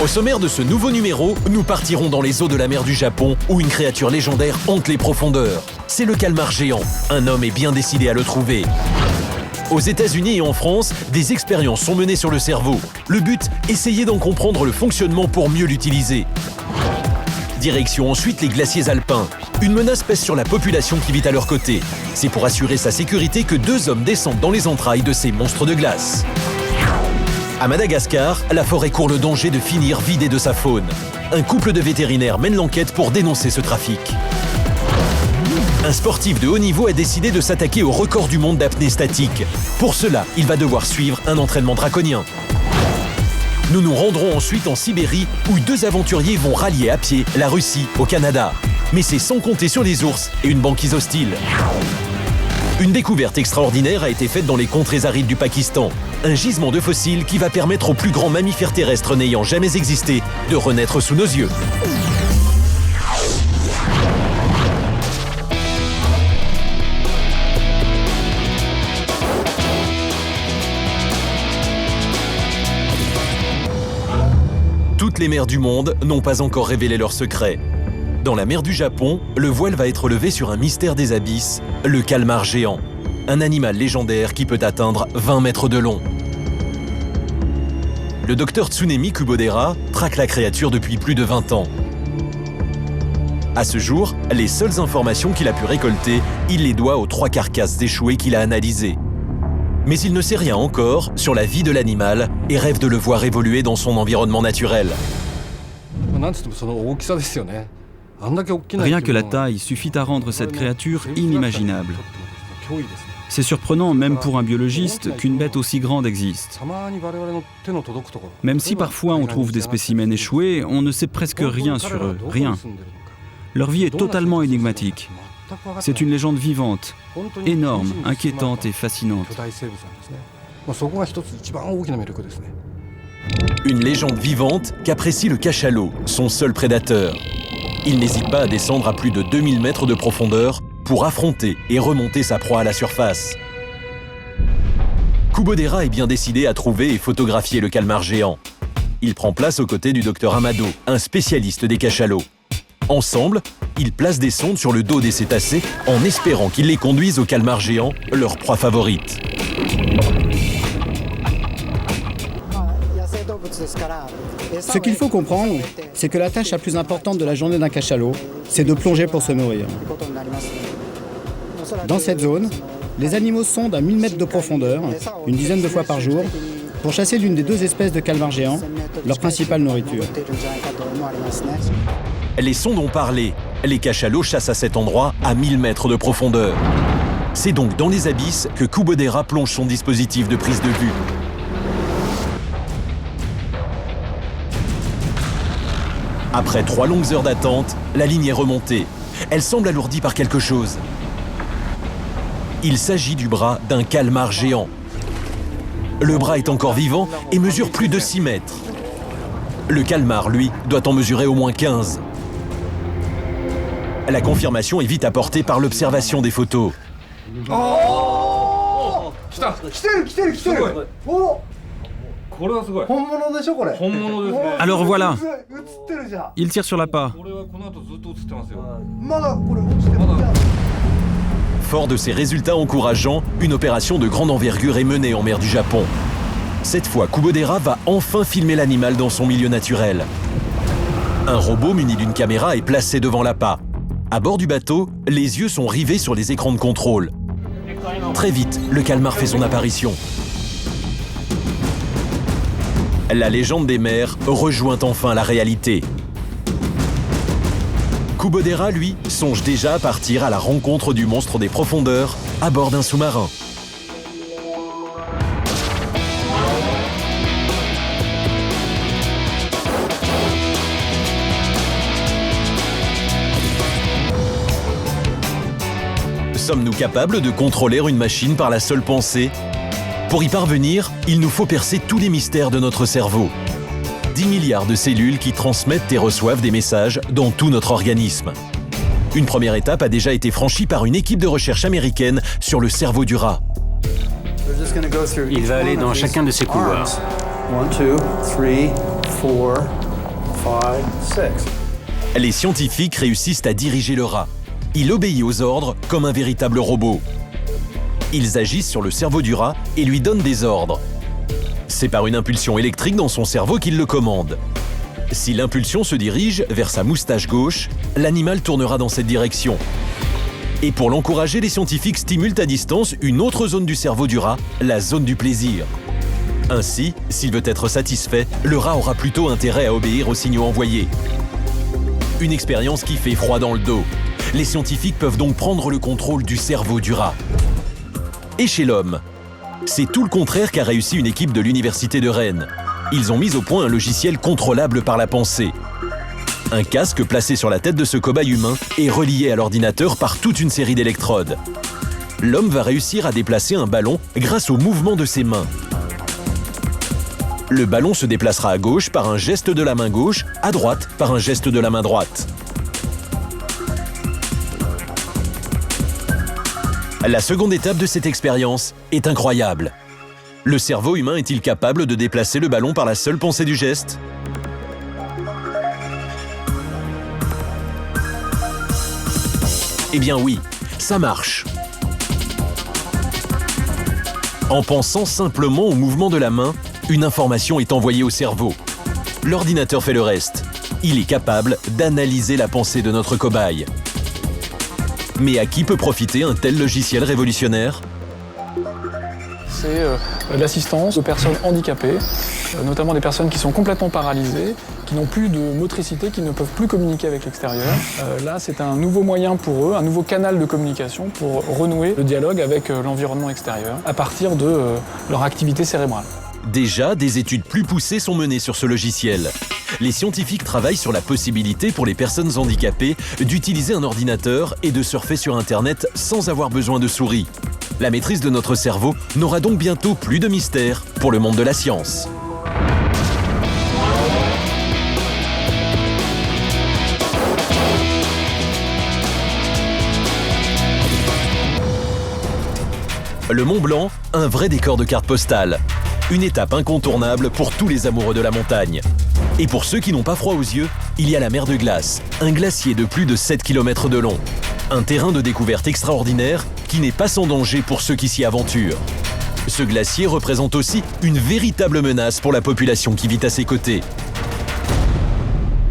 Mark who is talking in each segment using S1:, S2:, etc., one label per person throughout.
S1: Au sommaire de ce nouveau numéro, nous partirons dans les eaux de la mer du Japon où une créature légendaire hante les profondeurs. C'est le calmar géant. Un homme est bien décidé à le trouver. Aux États-Unis et en France, des expériences sont menées sur le cerveau. Le but, essayer d'en comprendre le fonctionnement pour mieux l'utiliser. Direction ensuite les glaciers alpins. Une menace pèse sur la population qui vit à leur côté. C'est pour assurer sa sécurité que 2 hommes descendent dans les entrailles de ces monstres de glace. À Madagascar, la forêt court le danger de finir vidée de sa faune. Un couple de vétérinaires mène l'enquête pour dénoncer ce trafic. Un sportif de haut niveau a décidé de s'attaquer au record du monde d'apnée statique. Pour cela, il va devoir suivre un entraînement draconien. Nous nous rendrons ensuite en Sibérie où 2 aventuriers vont rallier à pied la Russie au Canada. Mais c'est sans compter sur les ours et une banquise hostile. Une découverte extraordinaire a été faite dans les contrées arides du Pakistan. Un gisement de fossiles qui va permettre aux plus grands mammifères terrestres n'ayant jamais existé de renaître sous nos yeux. Toutes les mers du monde n'ont pas encore révélé leurs secrets. Dans la mer du Japon, le voile va être levé sur un mystère des abysses, le calmar géant. Un animal légendaire qui peut atteindre 20 mètres de long. Le docteur Tsunemi Kubodera traque la créature depuis plus de 20 ans. À ce jour, les seules informations qu'il a pu récolter, il les doit aux 3 carcasses échouées qu'il a analysées. Mais il ne sait rien encore sur la vie de l'animal et rêve de le voir évoluer dans son environnement naturel.
S2: Rien que la taille suffit à rendre cette créature inimaginable. C'est surprenant, même pour un biologiste, qu'une bête aussi grande existe. Même si parfois on trouve des spécimens échoués, on ne sait presque rien sur eux, rien. Leur vie est totalement énigmatique. C'est une légende vivante, énorme, inquiétante et fascinante.
S1: Une légende vivante qu'apprécie le cachalot, son seul prédateur. Il n'hésite pas à descendre à plus de 2000 mètres de profondeur pour affronter et remonter sa proie à la surface. Kubodera est bien décidé à trouver et photographier le calmar géant. Il prend place aux côtés du docteur Amado, un spécialiste des cachalots. Ensemble, ils placent des sondes sur le dos des cétacés en espérant qu'ils les conduisent au calmar géant, leur proie favorite.
S3: Ce qu'il faut comprendre, c'est que la tâche la plus importante de la journée d'un cachalot, c'est de plonger pour se nourrir. Dans cette zone, les animaux sondent à 1000 mètres de profondeur, une dizaine de fois par jour, pour chasser l'une des 2 espèces de calmars géants, leur principale nourriture.
S1: Les sondes ont parlé. Les cachalots chassent à cet endroit à 1000 mètres de profondeur. C'est donc dans les abysses que Kubodera plonge son dispositif de prise de vue. Après 3 longues heures d'attente, la ligne est remontée. Elle semble alourdie par quelque chose. Il s'agit du bras d'un calmar géant. Le bras est encore vivant et mesure plus de 6 mètres. Le calmar, lui, doit en mesurer au moins 15. La confirmation est vite apportée par l'observation des photos.
S2: Alors voilà, il tire sur l'appât.
S1: Fort de ces résultats encourageants, une opération de grande envergure est menée en mer du Japon. Cette fois, Kubodera va enfin filmer l'animal dans son milieu naturel. Un robot muni d'une caméra est placé devant l'appât. À bord du bateau, les yeux sont rivés sur les écrans de contrôle. Très vite, le calmar fait son apparition. La légende des mers rejoint enfin la réalité. Kubodera, lui, songe déjà à partir à la rencontre du monstre des profondeurs à bord d'un sous-marin. Sommes-nous capables de contrôler une machine par la seule pensée ? Pour y parvenir, il nous faut percer tous les mystères de notre cerveau. 10 milliards de cellules qui transmettent et reçoivent des messages dans tout notre organisme. Une première étape a déjà été franchie par une équipe de recherche américaine sur le cerveau du rat.
S4: Il va aller dans chacun de ces couloirs.
S1: Les scientifiques réussissent à diriger le rat. Il obéit aux ordres comme un véritable robot. Ils agissent sur le cerveau du rat et lui donnent des ordres. C'est par une impulsion électrique dans son cerveau qu'il le commande. Si l'impulsion se dirige vers sa moustache gauche, l'animal tournera dans cette direction. Et pour l'encourager, les scientifiques stimulent à distance une autre zone du cerveau du rat, la zone du plaisir. Ainsi, s'il veut être satisfait, le rat aura plutôt intérêt à obéir aux signaux envoyés. Une expérience qui fait froid dans le dos. Les scientifiques peuvent donc prendre le contrôle du cerveau du rat. Et chez l'homme, c'est tout le contraire qu'a réussi une équipe de l'Université de Rennes. Ils ont mis au point un logiciel contrôlable par la pensée. Un casque placé sur la tête de ce cobaye humain est relié à l'ordinateur par toute une série d'électrodes. L'homme va réussir à déplacer un ballon grâce au mouvement de ses mains. Le ballon se déplacera à gauche par un geste de la main gauche, à droite par un geste de la main droite. La seconde étape de cette expérience est incroyable. Le cerveau humain est-il capable de déplacer le ballon par la seule pensée du geste ? Eh bien oui, ça marche. En pensant simplement au mouvement de la main, une information est envoyée au cerveau. L'ordinateur fait le reste. Il est capable d'analyser la pensée de notre cobaye. Mais à qui peut profiter un tel logiciel révolutionnaire ?
S4: C'est l'assistance de personnes handicapées, notamment des personnes qui sont complètement paralysées, qui n'ont plus de motricité, qui ne peuvent plus communiquer avec l'extérieur. Là, c'est un nouveau moyen pour eux, un nouveau canal de communication pour renouer le dialogue avec l'environnement extérieur à partir de leur activité cérébrale.
S1: Déjà, des études plus poussées sont menées sur ce logiciel. Les scientifiques travaillent sur la possibilité pour les personnes handicapées d'utiliser un ordinateur et de surfer sur Internet sans avoir besoin de souris. La maîtrise de notre cerveau n'aura donc bientôt plus de mystère pour le monde de la science. Le Mont Blanc, un vrai décor de carte postale. Une étape incontournable pour tous les amoureux de la montagne. Et pour ceux qui n'ont pas froid aux yeux, il y a la mer de glace, un glacier de plus de 7 km de long. Un terrain de découverte extraordinaire qui n'est pas sans danger pour ceux qui s'y aventurent. Ce glacier représente aussi une véritable menace pour la population qui vit à ses côtés.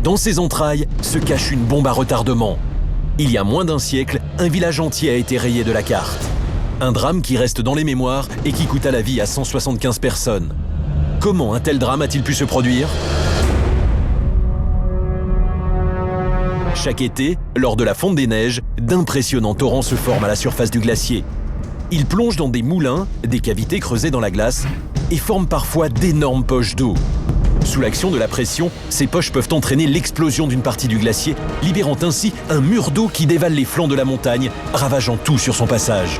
S1: Dans ses entrailles se cache une bombe à retardement. Il y a moins d'un siècle, un village entier a été rayé de la carte. Un drame qui reste dans les mémoires et qui coûta la vie à 175 personnes. Comment un tel drame a-t-il pu se produire ? Chaque été, lors de la fonte des neiges, d'impressionnants torrents se forment à la surface du glacier. Ils plongent dans des moulins, des cavités creusées dans la glace, et forment parfois d'énormes poches d'eau. Sous l'action de la pression, ces poches peuvent entraîner l'explosion d'une partie du glacier, libérant ainsi un mur d'eau qui dévale les flancs de la montagne, ravageant tout sur son passage.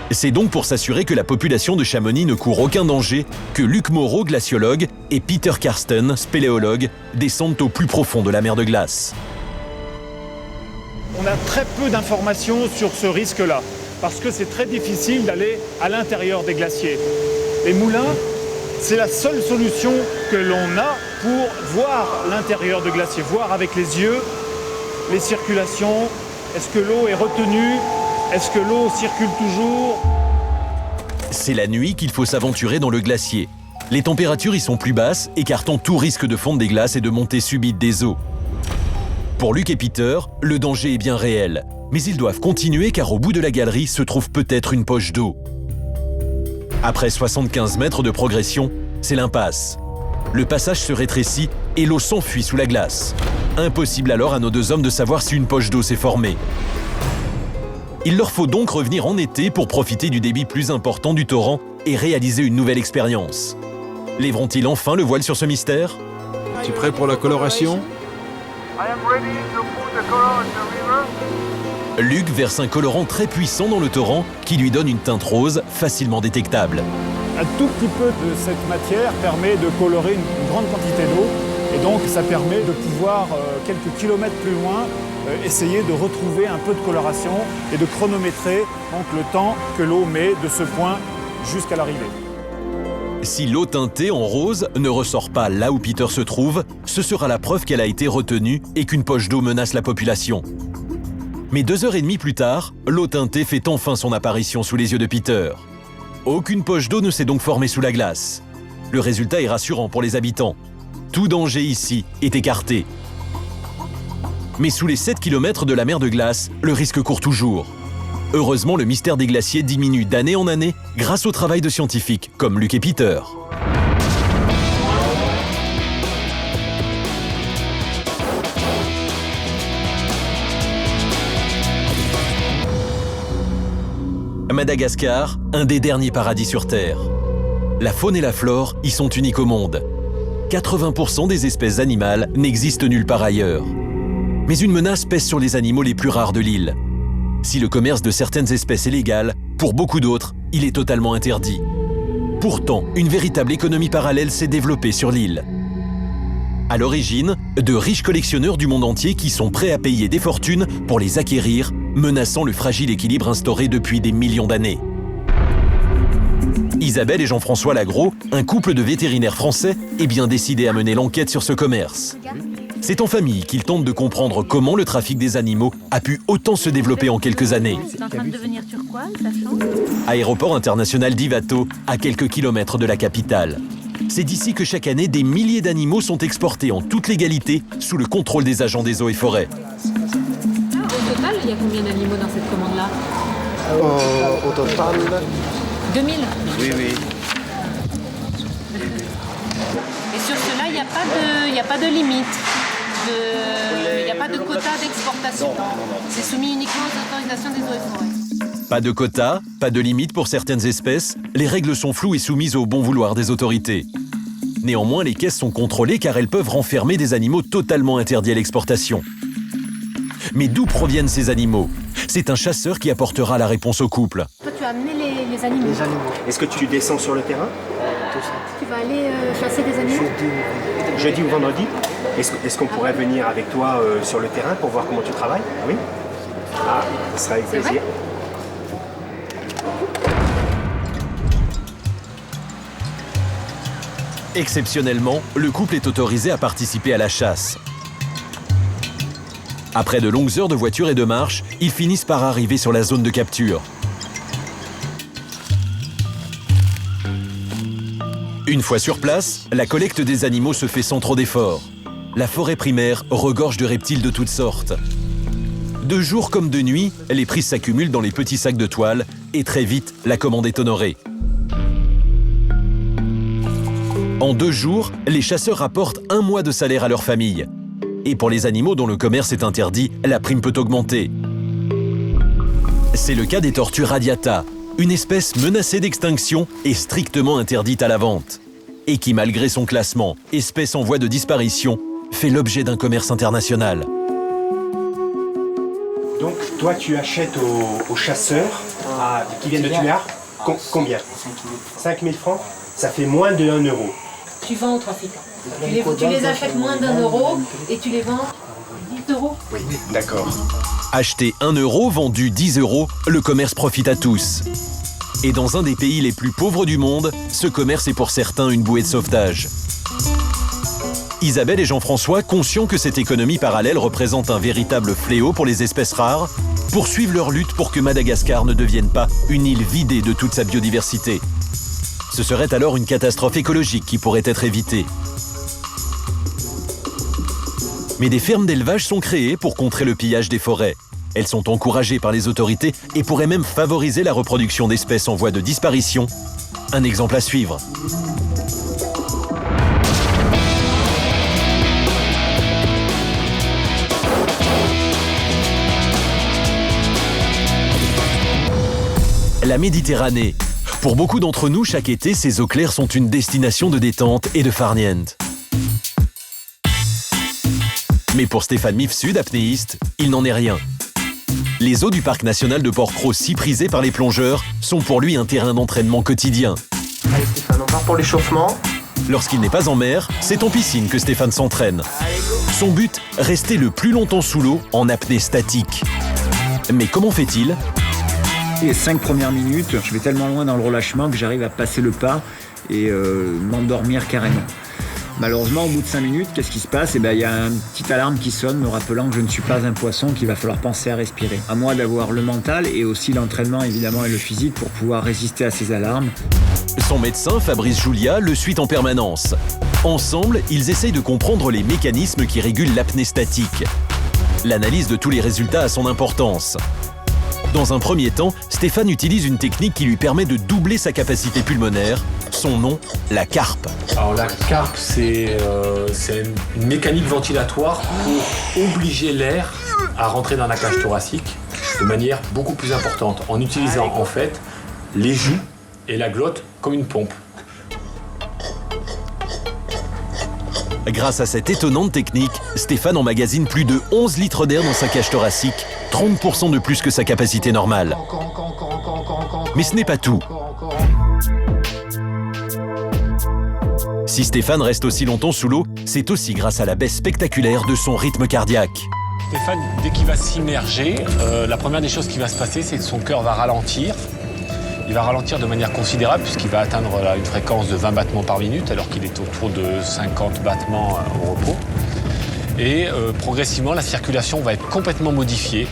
S1: C'est donc pour s'assurer que la population de Chamonix ne court aucun danger que Luc Moreau, glaciologue, et Peter Karsten, spéléologue, descendent au plus profond de la mer de glace.
S5: On a très peu d'informations sur ce risque-là, parce que c'est très difficile d'aller à l'intérieur des glaciers. Les moulins, c'est la seule solution que l'on a pour voir l'intérieur de glaciers, voir avec les yeux les circulations. Est-ce que l'eau est retenue ? Est-ce que l'eau circule toujours ?
S1: C'est la nuit qu'il faut s'aventurer dans le glacier. Les températures y sont plus basses, écartant tout risque de fonte des glaces et de montée subite des eaux. Pour Luc et Peter, le danger est bien réel. Mais ils doivent continuer car au bout de la galerie se trouve peut-être une poche d'eau. Après 75 mètres de progression, c'est l'impasse. Le passage se rétrécit et l'eau s'enfuit sous la glace. Impossible alors à nos deux hommes de savoir si une poche d'eau s'est formée. Il leur faut donc revenir en été pour profiter du débit plus important du torrent et réaliser une nouvelle expérience. Lèveront-ils enfin le voile sur ce mystère ?
S6: Tu es prêt pour la coloration ?
S1: Luc verse un colorant très puissant dans le torrent qui lui donne une teinte rose facilement détectable.
S5: Un tout petit peu de cette matière permet de colorer une grande quantité d'eau et donc ça permet de pouvoir, quelques kilomètres plus loin, essayer de retrouver un peu de coloration et de chronométrer donc, le temps que l'eau met de ce point jusqu'à l'arrivée.
S1: Si l'eau teintée en rose ne ressort pas là où Peter se trouve, ce sera la preuve qu'elle a été retenue et qu'une poche d'eau menace la population. Mais 2h30 plus tard, l'eau teintée fait enfin son apparition sous les yeux de Peter. Aucune poche d'eau ne s'est donc formée sous la glace. Le résultat est rassurant pour les habitants. Tout danger ici est écarté. Mais sous les 7 km de la mer de glace, le risque court toujours. Heureusement, le mystère des glaciers diminue d'année en année grâce au travail de scientifiques comme Luc et Peter. Madagascar, un des derniers paradis sur Terre. La faune et la flore y sont uniques au monde. 80% des espèces animales n'existent nulle part ailleurs. Mais une menace pèse sur les animaux les plus rares de l'île. Si le commerce de certaines espèces est légal, pour beaucoup d'autres, il est totalement interdit. Pourtant, une véritable économie parallèle s'est développée sur l'île. À l'origine, de riches collectionneurs du monde entier qui sont prêts à payer des fortunes pour les acquérir, menaçant le fragile équilibre instauré depuis des millions d'années. Isabelle et Jean-François Lagros, un couple de vétérinaires français, est bien décidé à mener l'enquête sur ce commerce. C'est en famille qu'ils tentent de comprendre comment le trafic des animaux a pu autant se développer en quelques années.
S7: C'est en train de devenir turquoise, ça change.
S1: Aéroport international d'Ivato, à quelques kilomètres de la capitale. C'est d'ici que chaque année, des milliers d'animaux sont exportés en toute légalité sous le contrôle des agents des eaux et forêts.
S7: Au total, il y a combien d'animaux dans cette commande-là?
S8: Au total
S7: 2000.
S8: Oui, oui.
S7: Et sur cela, il n'y a pas de limite. Il n'y a pas de quota d'exportation. C'est soumis uniquement aux autorisations des eaux et forêts.
S1: Pas de quota, pas de limite pour certaines espèces, les règles sont floues et soumises au bon vouloir des autorités. Néanmoins, les caisses sont contrôlées car elles peuvent renfermer des animaux totalement interdits à l'exportation. Mais d'où proviennent ces animaux? C'est un chasseur qui apportera la réponse au couple.
S7: Toi, tu as amené les animaux.
S8: Les animaux. Est-ce que tu descends sur le terrain?
S7: Tu vas aller chasser des animaux?
S8: Jeudi ou vendredi? Est-ce qu'on pourrait venir avec toi sur le terrain pour voir comment tu travailles? Oui? Ah, ce sera avec plaisir.
S7: Vrai?
S1: Exceptionnellement, le couple est autorisé à participer à la chasse. Après de longues heures de voiture et de marche, ils finissent par arriver sur la zone de capture. Une fois sur place, la collecte des animaux se fait sans trop d'efforts. La forêt primaire regorge de reptiles de toutes sortes. De jour comme de nuit, les prises s'accumulent dans les petits sacs de toile et très vite, la commande est honorée. En 2 jours, les chasseurs rapportent 1 mois de salaire à leur famille. Et pour les animaux dont le commerce est interdit, la prime peut augmenter. C'est le cas des tortues radiata, une espèce menacée d'extinction et strictement interdite à la vente. Et qui, malgré son classement, espèce en voie de disparition, fait l'objet d'un commerce international.
S8: Donc, toi, tu achètes aux chasseurs qui viennent de Tuar combien? 5 000 francs. Ça fait moins de 1 euro.
S7: Tu vends aux trafiquants. Tu les achètes moins d'1 euro et tu les vends 10 euros.
S8: Oui, d'accord.
S1: Acheter 1 euro, vendu 10 euros, le commerce profite à tous. Et dans un des pays les plus pauvres du monde, ce commerce est pour certains une bouée de sauvetage. Isabelle et Jean-François, conscients que cette économie parallèle représente un véritable fléau pour les espèces rares, poursuivent leur lutte pour que Madagascar ne devienne pas une île vidée de toute sa biodiversité. Ce serait alors une catastrophe écologique qui pourrait être évitée. Mais des fermes d'élevage sont créées pour contrer le pillage des forêts. Elles sont encouragées par les autorités et pourraient même favoriser la reproduction d'espèces en voie de disparition. Un exemple à suivre. La Méditerranée. Pour beaucoup d'entre nous, chaque été, ces eaux claires sont une destination de détente et de farniente. Mais pour Stéphane Mifsud, apnéiste, il n'en est rien. Les eaux du parc national de Port-Cros, si prisées par les plongeurs, sont pour lui un terrain d'entraînement quotidien.
S8: Allez Stéphane, on part pour l'échauffement.
S1: Lorsqu'il n'est pas en mer, c'est en piscine que Stéphane s'entraîne. Son but, rester le plus longtemps sous l'eau en apnée statique. Mais comment fait-il ?
S9: Les 5 premières minutes, je vais tellement loin dans le relâchement que j'arrive à passer le pas et m'endormir carrément. Malheureusement, au bout de 5 minutes, qu'est-ce qui se passe? Il y a une petite alarme qui sonne me rappelant que je ne suis pas un poisson, qu'il va falloir penser à respirer. À moi d'avoir le mental et aussi l'entraînement évidemment et le physique pour pouvoir résister à ces alarmes.
S1: Son médecin, Fabrice Julia, le suit en permanence. Ensemble, ils essayent de comprendre les mécanismes qui régulent l'apnée statique. L'analyse de tous les résultats a son importance. Dans un premier temps, Stéphane utilise une technique qui lui permet de doubler sa capacité pulmonaire. Son nom, la carpe.
S10: Alors la carpe, c'est une mécanique ventilatoire pour obliger l'air à rentrer dans la cage thoracique de manière beaucoup plus importante, en utilisant en fait les joues et la glotte comme une pompe.
S1: Grâce à cette étonnante technique, Stéphane emmagasine plus de 11 litres d'air dans sa cage thoracique, 30% de plus que sa capacité normale. Mais ce n'est pas tout. Si Stéphane reste aussi longtemps sous l'eau, c'est aussi grâce à la baisse spectaculaire de son rythme cardiaque.
S10: Stéphane, dès qu'il va s'immerger, la première des choses qui va se passer, c'est que son cœur va ralentir. Il va ralentir de manière considérable puisqu'il va atteindre une fréquence de 20 battements par minute alors qu'il est autour de 50 battements au repos. Et progressivement, la circulation va être complètement modifiée.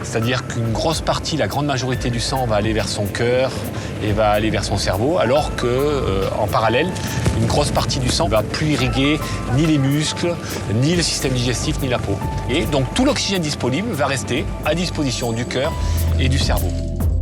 S10: C'est-à-dire qu'une grosse partie, la grande majorité du sang va aller vers son cœur et va aller vers son cerveau, alors qu'en parallèle, une grosse partie du sang ne va plus irriguer ni les muscles, ni le système digestif, ni la peau. Et donc tout l'oxygène disponible va rester à disposition du cœur et du cerveau.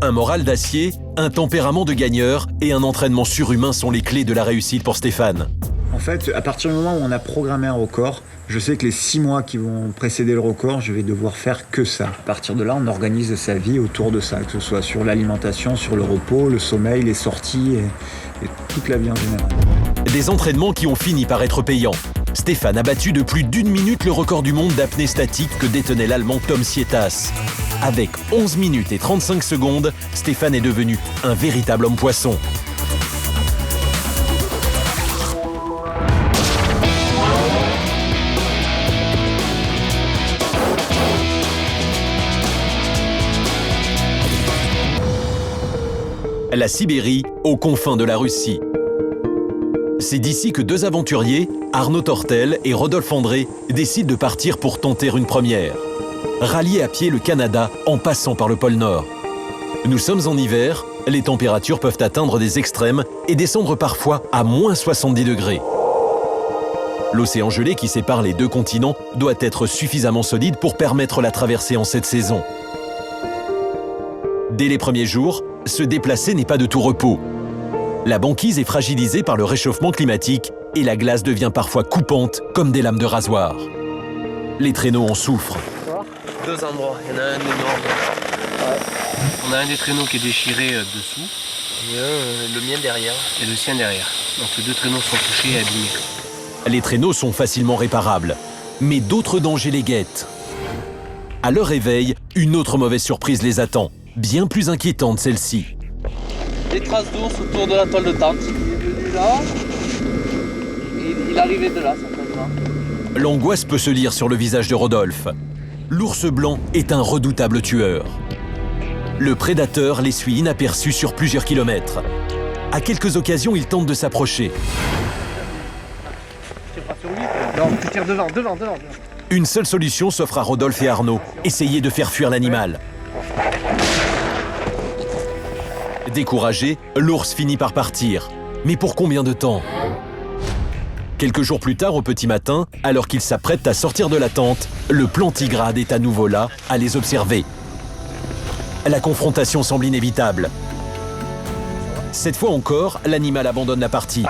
S1: Un moral d'acier, un tempérament de gagneur et un entraînement surhumain sont les clés de la réussite pour Stéphane.
S9: En fait, à partir du moment où on a programmé un record, je sais que les 6 mois qui vont précéder le record, je vais devoir faire que ça. À partir de là, on organise sa vie autour de ça, que ce soit sur l'alimentation, sur le repos, le sommeil, les sorties et toute la vie en général.
S1: Des entraînements qui ont fini par être payants. Stéphane a battu de plus d'1 minute le record du monde d'apnée statique que détenait l'Allemand Tom Sietas. Avec 11 minutes et 35 secondes, Stéphane est devenu un véritable homme poisson. La Sibérie, aux confins de la Russie. C'est d'ici que 2 aventuriers, Arnaud Tortel et Rodolphe André, décident de partir pour tenter une première. Rallier à pied le Canada en passant par le pôle Nord. Nous sommes en hiver, les températures peuvent atteindre des extrêmes et descendre parfois à moins 70 degrés. L'océan gelé qui sépare les 2 continents doit être suffisamment solide pour permettre la traversée en cette saison. Dès les premiers jours, se déplacer n'est pas de tout repos. La banquise est fragilisée par le réchauffement climatique et la glace devient parfois coupante comme des lames de rasoir. Les traîneaux en souffrent.
S11: 2 endroits, il y en a un énorme. On a un des traîneaux qui est déchiré dessous et le mien derrière et le sien derrière. Donc les 2 traîneaux sont touchés et abîmés.
S1: Les traîneaux sont facilement réparables, mais d'autres dangers les guettent. À leur réveil, une autre mauvaise surprise les attend, bien plus inquiétante celle-ci.
S11: Des traces d'ours autour de la toile de tente. Il est venu là et il arrivait de là certainement.
S1: L'angoisse peut se lire sur le visage de Rodolphe. L'ours blanc est un redoutable tueur. Le prédateur les suit inaperçu sur plusieurs kilomètres. À quelques occasions, il tente de s'approcher.
S11: Non, tu tires devant.
S1: Une seule solution s'offre à Rodolphe et Arnaud, essayer de faire fuir l'animal. Découragé, l'ours finit par partir. Mais pour combien de temps? Quelques jours plus tard, au petit matin, alors qu'ils s'apprêtent à sortir de la tente, le plantigrade est à nouveau là, à les observer. La confrontation semble inévitable. Cette fois encore, l'animal abandonne la partie.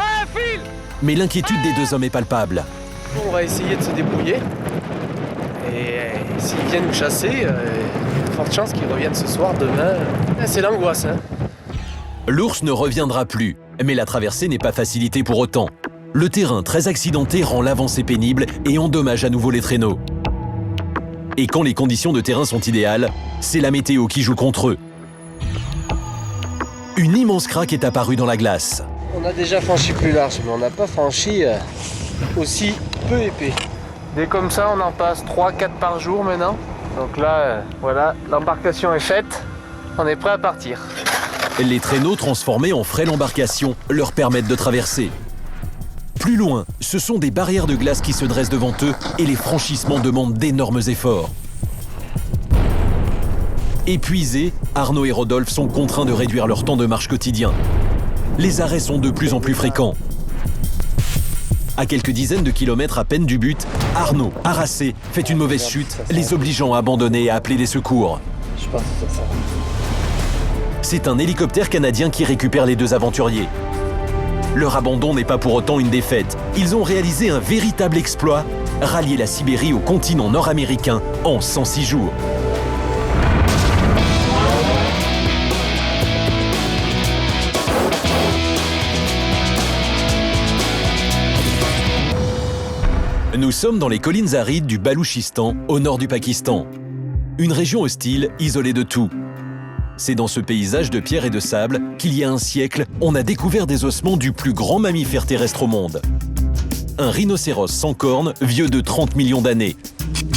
S1: Mais l'inquiétude des 2 hommes est palpable.
S11: On va essayer de se débrouiller. Et s'ils viennent nous chasser, il y a de fortes chances qu'ils reviennent ce soir, demain. C'est l'angoisse, hein.
S1: L'ours ne reviendra plus, mais la traversée n'est pas facilitée pour autant. Le terrain très accidenté rend l'avancée pénible et endommage à nouveau les traîneaux. Et quand les conditions de terrain sont idéales, c'est la météo qui joue contre eux. Une immense craque est apparue dans la glace.
S11: On a déjà franchi plus large, mais on n'a pas franchi aussi peu épais. Dès comme ça, on en passe 3-4 par jour maintenant. Donc là, voilà, l'embarcation est faite. On est prêt à partir.
S1: Les traîneaux transformés en frêle embarcation leur permettent de traverser. Plus loin, ce sont des barrières de glace qui se dressent devant eux et les franchissements demandent d'énormes efforts. Épuisés, Arnaud et Rodolphe sont contraints de réduire leur temps de marche quotidien. Les arrêts sont de plus en plus fréquents. À quelques dizaines de kilomètres à peine du but, Arnaud, harassé, fait une mauvaise chute, les obligeant à abandonner et à appeler les secours. C'est un hélicoptère canadien qui récupère les deux aventuriers. Leur abandon n'est pas pour autant une défaite. Ils ont réalisé un véritable exploit, rallier la Sibérie au continent nord-américain en 106 jours. Nous sommes dans les collines arides du Baloutchistan, au nord du Pakistan. Une région hostile, isolée de tout. C'est dans ce paysage de pierre et de sable qu'il y a un siècle, on a découvert des ossements du plus grand mammifère terrestre au monde. Un rhinocéros sans cornes, vieux de 30 millions d'années.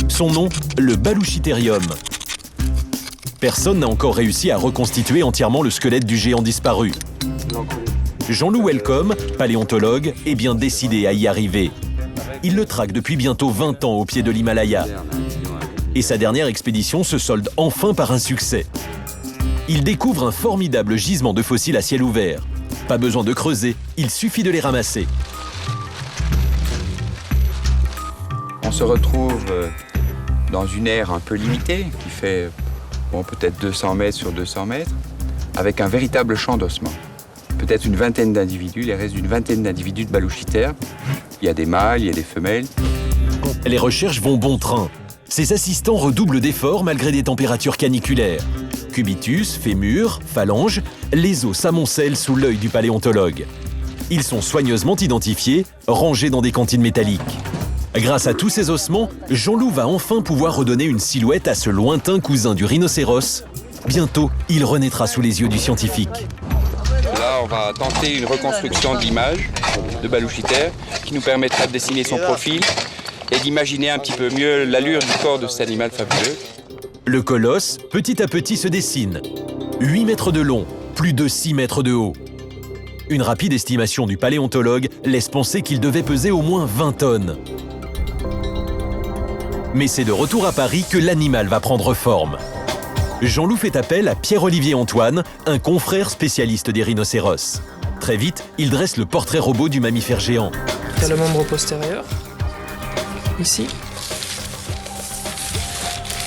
S1: Son nom, le Baluchitherium. Personne n'a encore réussi à reconstituer entièrement le squelette du géant disparu. Jean-Loup Welcome, paléontologue, est bien décidé à y arriver. Il le traque depuis bientôt 20 ans au pied de l'Himalaya. Et sa dernière expédition se solde enfin par un succès. Il découvre un formidable gisement de fossiles à ciel ouvert. Pas besoin de creuser, il suffit de les ramasser.
S12: On se retrouve dans une aire un peu limitée, qui fait peut-être 200 mètres sur 200 mètres, avec un véritable champ d'ossements. Peut-être une vingtaine d'individus, les restes d'une vingtaine d'individus de balouchithères. Il y a des mâles, il y a des femelles.
S1: Les recherches vont bon train. Ses assistants redoublent d'efforts malgré des températures caniculaires. Cubitus, fémur, phalange, les os s'amoncellent sous l'œil du paléontologue. Ils sont soigneusement identifiés, rangés dans des cantines métalliques. Grâce à tous ces ossements, Jean-Loup va enfin pouvoir redonner une silhouette à ce lointain cousin du rhinocéros. Bientôt, il renaîtra sous les yeux du scientifique.
S12: Là, on va tenter une reconstruction de l'image de Balouchithère qui nous permettra de dessiner son profil et d'imaginer un petit peu mieux l'allure du corps de cet animal fabuleux.
S1: Le colosse, petit à petit, se dessine. 8 mètres de long, plus de 6 mètres de haut. Une rapide estimation du paléontologue laisse penser qu'il devait peser au moins 20 tonnes. Mais c'est de retour à Paris que l'animal va prendre forme. Jean-Loup fait appel à Pierre-Olivier Antoine, un confrère spécialiste des rhinocéros. Très vite, il dresse le portrait robot du mammifère géant.
S13: Il y a le membre postérieur, ici.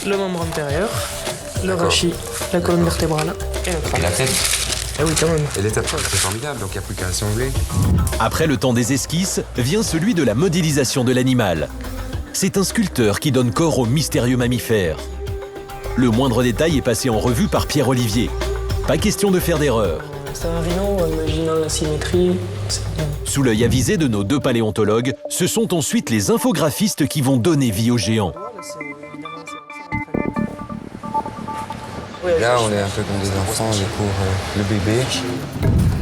S13: Le membre antérieur, le rachis, la colonne vertébrale et le crâne.
S12: La tête.
S13: Ah oui, quand même.
S12: Et l'étape, c'est formidable, donc il n'y a plus qu'à assembler.
S1: Après le temps des esquisses, vient celui de la modélisation de l'animal. C'est un sculpteur qui donne corps au mystérieux mammifère. Le moindre détail est passé en revue par Pierre-Olivier. Pas question de faire d'erreur.
S13: C'est un rhino, imaginant la symétrie.
S1: Sous l'œil avisé de nos deux paléontologues, ce sont ensuite les infographistes qui vont donner vie au géant.
S12: Là, on est un peu comme des enfants, on découvre le bébé.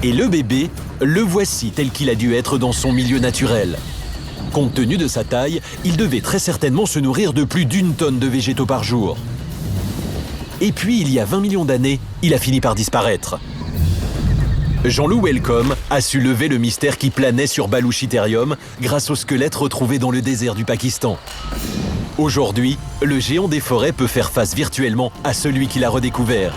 S1: Et le bébé, le voici tel qu'il a dû être dans son milieu naturel. Compte tenu de sa taille, il devait très certainement se nourrir de plus d'1 tonne de végétaux par jour. Et puis, il y a 20 millions d'années, il a fini par disparaître. Jean-Loup Welcome a su lever le mystère qui planait sur Baluchitherium grâce au squelette retrouvé dans le désert du Pakistan. Aujourd'hui, le géant des forêts peut faire face virtuellement à celui qui l'a redécouvert.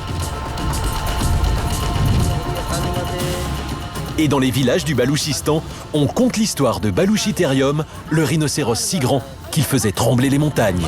S1: Et dans les villages du Balouchistan, on conte l'histoire de Baluchitherium, le rhinocéros si grand qu'il faisait trembler les montagnes.